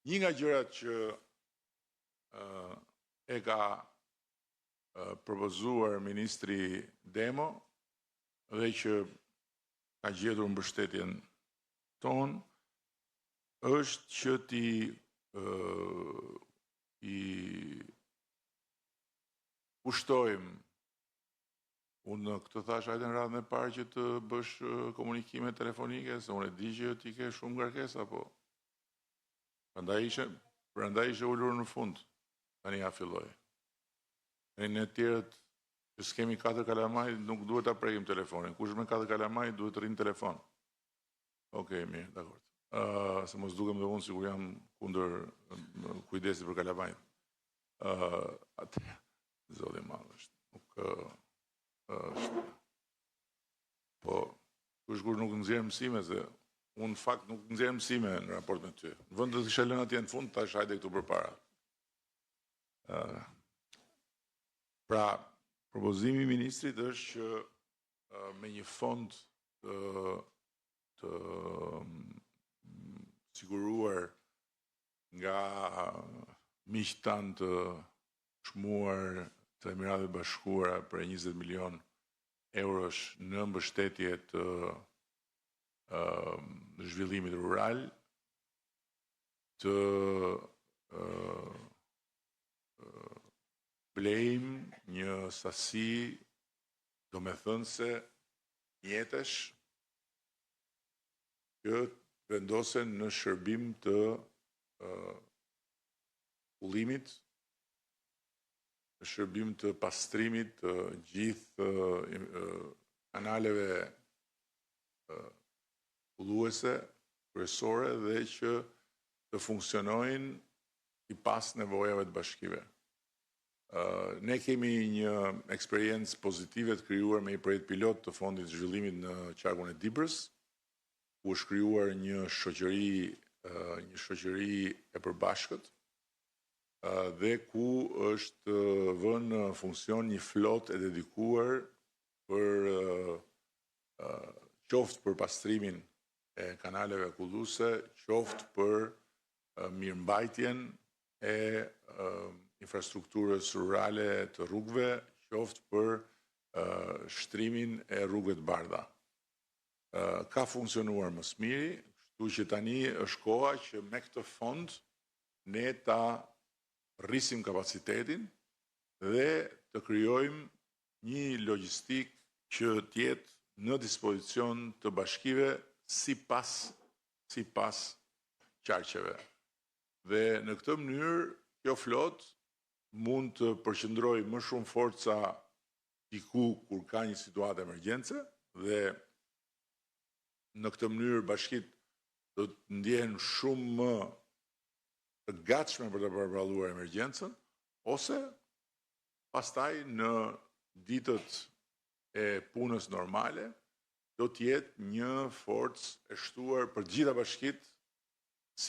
Një nga gjërat që e ka propozuar ministri Demo dhe që ka gjetur mbështetjen tonë është që i pushtojmë. Unë këtë thash hajde në radhën e parë që të bësh komunikime telefonike, se unë e di që ti ke shumë ngarkesa, po prandaj ishe ulur në fund. Tani ja filloj. Ne tjerët që s'kemi 4 kalamaj, nuk duhet ta prekim telefonin. Kush me 4 kalamaj duhet të rinë telefon. Okej, mirë, dakord. Se mos dukem dhe unë sikur jam kundër kujdesi për kalamajt. Atë zoti madh është. Po, kush nuk nxjerr mësime, se unë në fakt nuk nxjerr mësime në raport me ty. Në vend të isha lënë atje në fund, tash hajde këtu përpara. Pra, propozimi i ministrit është që me një fond të siguruar nga miqtë tanë të çmuar të Emiratëve Bashkuara për 20 milion eurosh në mbështetje të zhvillimit rural, të blejmë një sasi domethënëse mjetesh që vendosen në shërbim të ullimit, në shërbim të pastrimit të gjithë kanaleve ulluese, kryesore dhe që të funksionojnë i pas nevojave të bashkive. Ne kemi një eksperiencë pozitive të krijuar me një projekt pilot të fondit të zhvillimit në qarkun e Dibrës, ku është krijuar një shoqëri e përbashkët dhe ku është vënë në funksion një flot e dedikuar për qoftë për pastrimin e kanaleve kulluese, qoftë për mirëmbajtjen e infrastrukturës rurale të rrugëve, qoftë për shtrimin e rrugëve të bardha. Ka funksionuar më së miri, kështu që tani është koha që me këtë fond ne ta rrisim kapacitetin dhe të krijojmë një logjistik që të jetë në dispozicion të bashkive sipas qarqeve. Dhe në këtë mënyrë kjo flot mund të përqendrojë më shumë forca diku kur ka një situatë emergjence dhe në këtë mënyrë bashkitë do të ndjehen shumë më të gatshme për të përballuar emergjencën, ose pastaj në ditët e punës normale do të jetë një forcë e shtuar për gjitha bashkitë